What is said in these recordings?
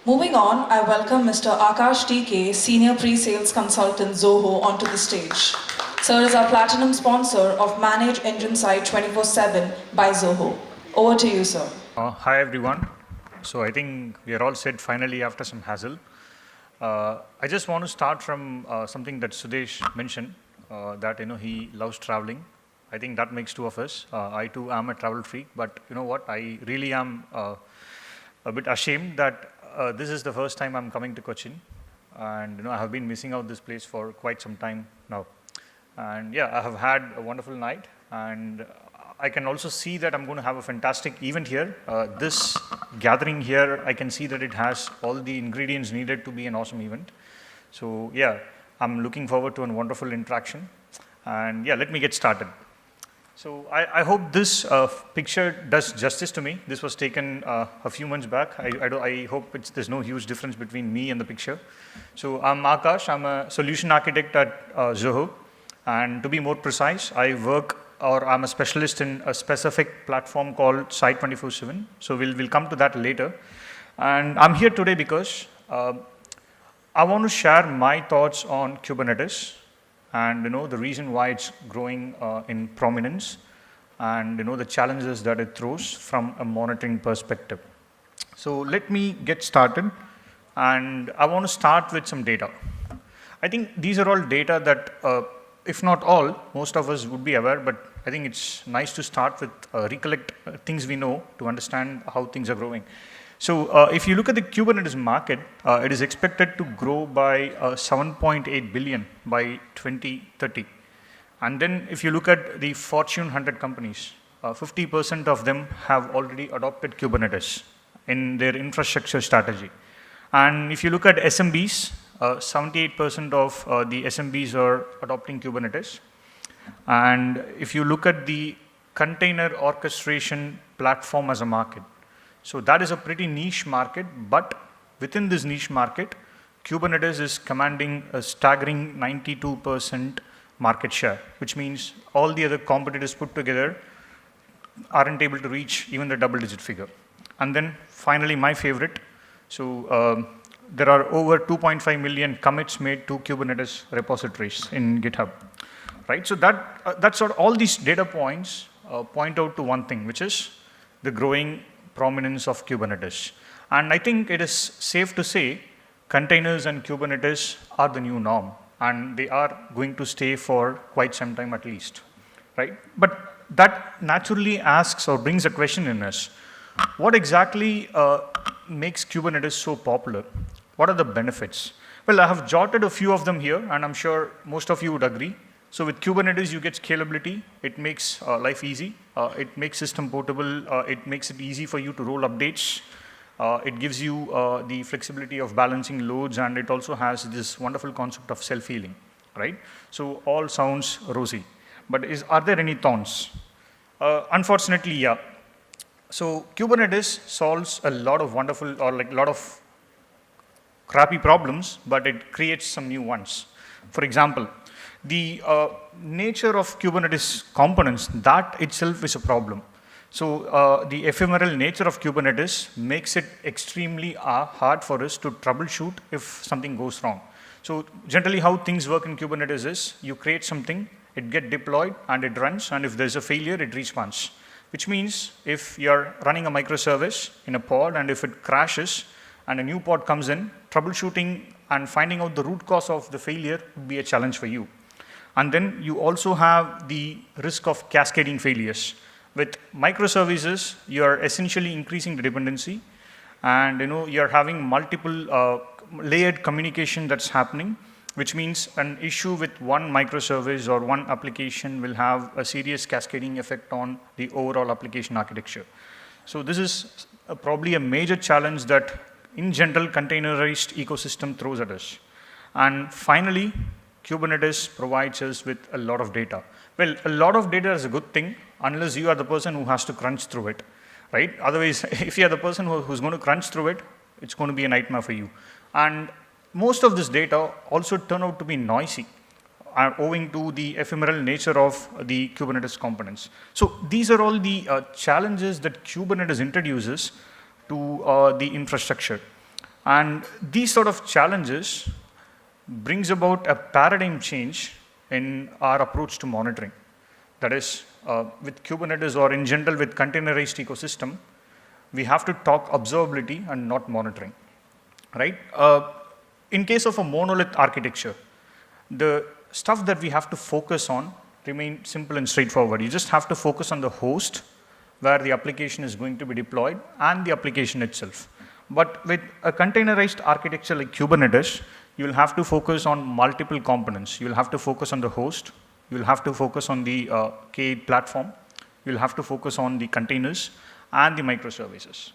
Moving on, I welcome Mr. Akash TK, Senior Pre-Sales Consultant Zoho, onto the stage. Sir is our platinum sponsor of Manage Engine Site 24/7 by Zoho. Over to you, sir. Hi everyone. So I think we are all set finally after some hassle. I just want to start from something that Sudesh mentioned, that he loves traveling. I think that makes two of us. I too am a travel freak, but you know what? I really am a bit ashamed that this is the first time I'm coming to Cochin, and I have been missing out this place for quite some time now. And yeah, I have had a wonderful night, and I can also see that I'm going to have a fantastic event here. This gathering here, I can see that it has all the ingredients needed to be an awesome event. So yeah, I'm looking forward to a wonderful interaction. And yeah, let me get started. So I hope this picture does justice to me. This was taken a few months back. I hope there's no huge difference between me and the picture. So I'm Akash. I'm a solution architect at Zoho. And to be more precise, I'm a specialist in a specific platform called Site 24/7. So we'll come to that later. And I'm here today because I want to share my thoughts on Kubernetes and the reason why it's growing in prominence, and the challenges that it throws from a monitoring perspective. So let me get started, and I want to start with some data. I think these are all data that, if not all, most of us would be aware, but I think it's nice to start with recollect things we know to understand how things are growing. So if you look at the Kubernetes market, it is expected to grow by 7.8 billion by 2030. And then if you look at the Fortune 100 companies, 50% of them have already adopted Kubernetes in their infrastructure strategy. And if you look at SMBs, 78% of the SMBs are adopting Kubernetes. And if you look at the container orchestration platform as a market, so that is a pretty niche market, but within this niche market, Kubernetes is commanding a staggering 92% market share, which means all the other competitors put together aren't able to reach even the double-digit figure. And then finally, my favorite, so there are over 2.5 million commits made to Kubernetes repositories in GitHub, right? So that's sort of all these data points point out to one thing, which is the growing prominence of Kubernetes. And I think it is safe to say containers and Kubernetes are the new norm, and they are going to stay for quite some time at least, right? But that naturally asks or brings a question in us. What exactly makes Kubernetes so popular? What are the benefits? Well, I have jotted a few of them here, and I'm sure most of you would agree. So with Kubernetes, you get scalability. It makes life easy. It makes system portable. It makes it easy for you to roll updates. It gives you the flexibility of balancing loads, and it also has this wonderful concept of self-healing, right? So all sounds rosy. But are there any thorns? Unfortunately, yeah. So Kubernetes solves a lot of wonderful, or like a lot of crappy problems, but it creates some new ones. For example, the nature of Kubernetes components, that itself is a problem. So the ephemeral nature of Kubernetes makes it extremely hard for us to troubleshoot if something goes wrong. So generally how things work in Kubernetes is you create something, it gets deployed and it runs, and if there's a failure, it respawns. Which means if you're running a microservice in a pod and if it crashes and a new pod comes in, troubleshooting and finding out the root cause of the failure would be a challenge for you. And then you also have the risk of cascading failures. With microservices, you're essentially increasing the dependency, and you're having multiple layered communication that's happening, which means an issue with one microservice or one application will have a serious cascading effect on the overall application architecture. So this is probably a major challenge that in general containerized ecosystem throws at us. And finally, Kubernetes provides us with a lot of data. Well, a lot of data is a good thing unless you are the person who has to crunch through it, right? Otherwise, if you are the person who's going to crunch through it, it's going to be a nightmare for you. And most of this data also turn out to be noisy, owing to the ephemeral nature of the Kubernetes components. So these are all the challenges that Kubernetes introduces to the infrastructure. And these sort of challenges brings about a paradigm change in our approach to monitoring. That is, with Kubernetes or in general with containerized ecosystem, we have to talk observability and not monitoring, right? In case of a monolith architecture, the stuff that we have to focus on remain simple and straightforward. You just have to focus on the host where the application is going to be deployed and the application itself. But with a containerized architecture like Kubernetes, you will have to focus on multiple components. You will have to focus on the host. You will have to focus on the K8 platform. You will have to focus on the containers and the microservices.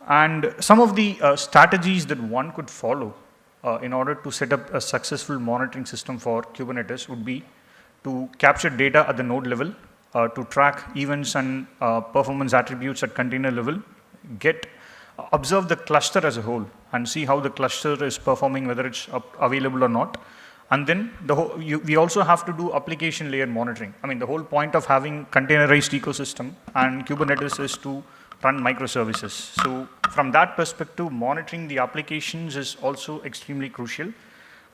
And some of the strategies that one could follow in order to set up a successful monitoring system for Kubernetes would be to capture data at the node level, to track events and performance attributes at container level, observe the cluster as a whole and see how the cluster is performing, whether it's available or not. And then we also have to do application layer monitoring. I mean, the whole point of having containerized ecosystem and Kubernetes is to run microservices. So from that perspective, monitoring the applications is also extremely crucial.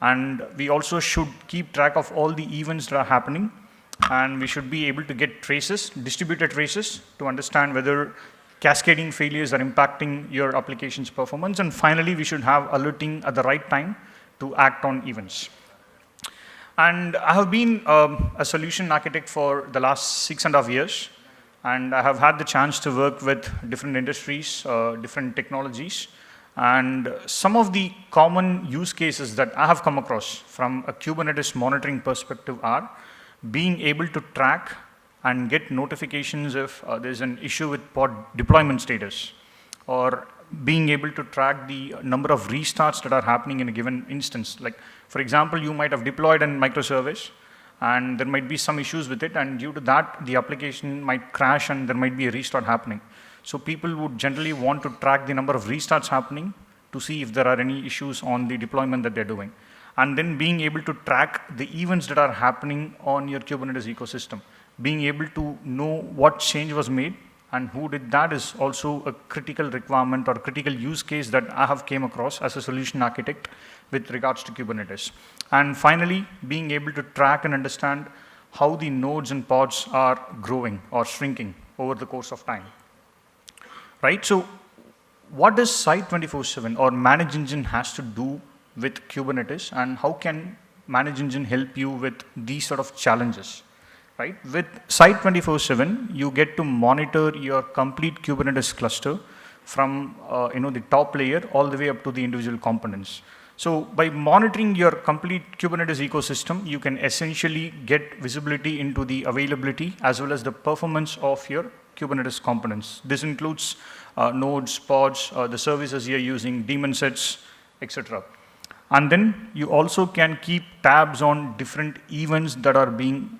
And we also should keep track of all the events that are happening. And we should be able to get traces, distributed traces, to understand whether cascading failures are impacting your application's performance. And finally, we should have alerting at the right time to act on events. And I have been a solution architect for the last 6.5 years. And I have had the chance to work with different industries, different technologies. And some of the common use cases that I have come across from a Kubernetes monitoring perspective are being able to track and get notifications if there's an issue with pod deployment status, or being able to track the number of restarts that are happening in a given instance. Like, for example, you might have deployed a microservice, and there might be some issues with it, and due to that, the application might crash and there might be a restart happening. So people would generally want to track the number of restarts happening to see if there are any issues on the deployment that they're doing. And then being able to track the events that are happening on your Kubernetes ecosystem. Being able to know what change was made and who did that is also a critical requirement or critical use case that I have came across as a solution architect with regards to Kubernetes. And finally, being able to track and understand how the nodes and pods are growing or shrinking over the course of time. Right? So what does Site 24/7 or Manage Engine has to do with Kubernetes, and how can Manage Engine help you with these sort of challenges? Right? With Site 24/7, you get to monitor your complete Kubernetes cluster from the top layer all the way up to the individual components. So by monitoring your complete Kubernetes ecosystem, you can essentially get visibility into the availability as well as the performance of your Kubernetes components. This includes nodes, pods, the services you're using, daemon sets, etc. And then you also can keep tabs on different events that are being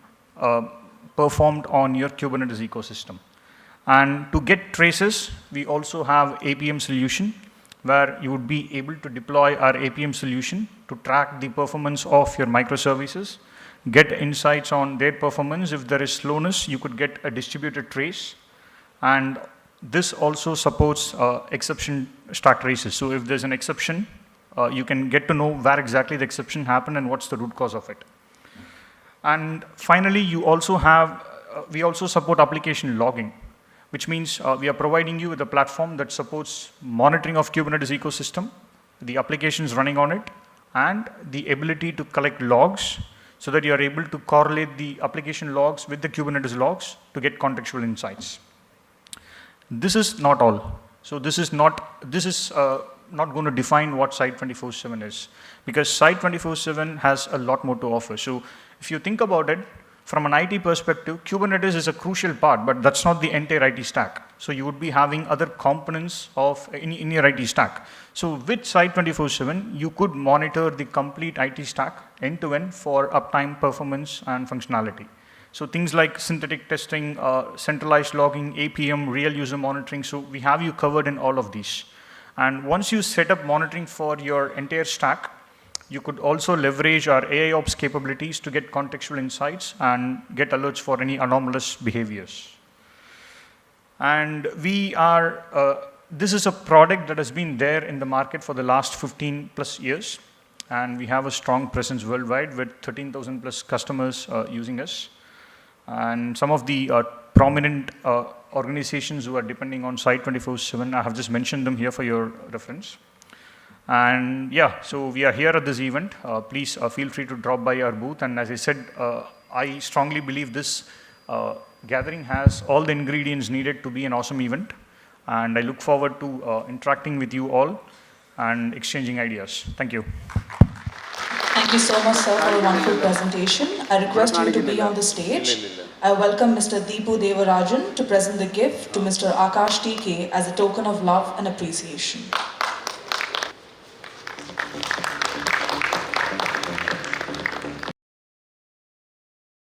performed on your Kubernetes ecosystem. And to get traces, we also have APM solution, where you would be able to deploy our APM solution to track the performance of your microservices, get insights on their performance. If there is slowness, you could get a distributed trace. And this also supports exception stack traces. So if there's an exception, you can get to know where exactly the exception happened and what's the root cause of it. And finally, we also support application logging, which means we are providing you with a platform that supports monitoring of Kubernetes ecosystem, the applications running on it, and the ability to collect logs so that you are able to correlate the application logs with the Kubernetes logs to get contextual insights. This is not all. So this is not going to define what Site 24/7 is, because Site 24/7 has a lot more to offer. So if you think about it, from an IT perspective, Kubernetes is a crucial part, but that's not the entire IT stack. So you would be having other components in your IT stack. So with Site 24/7, you could monitor the complete IT stack end-to-end for uptime, performance, and functionality. So things like synthetic testing, centralized logging, APM, real user monitoring. So we have you covered in all of these. And once you set up monitoring for your entire stack, you could also leverage our AIOps capabilities to get contextual insights and get alerts for any anomalous behaviors. And we are this is a product that has been there in the market for the last 15 plus years, and we have a strong presence worldwide with 13,000 plus customers using us. And some of the prominent organizations who are depending on Site 24/7, I have just mentioned them here for your reference. And yeah, so we are here at this event. Please feel free to drop by our booth. And as I said, I strongly believe this gathering has all the ingredients needed to be an awesome event. And I look forward to interacting with you all and exchanging ideas. Thank you. Thank you so much, sir, for a wonderful presentation. I request you to be on the stage. I welcome Mr. Deepu Devarajan to present the gift to Mr. Akash TK as a token of love and appreciation.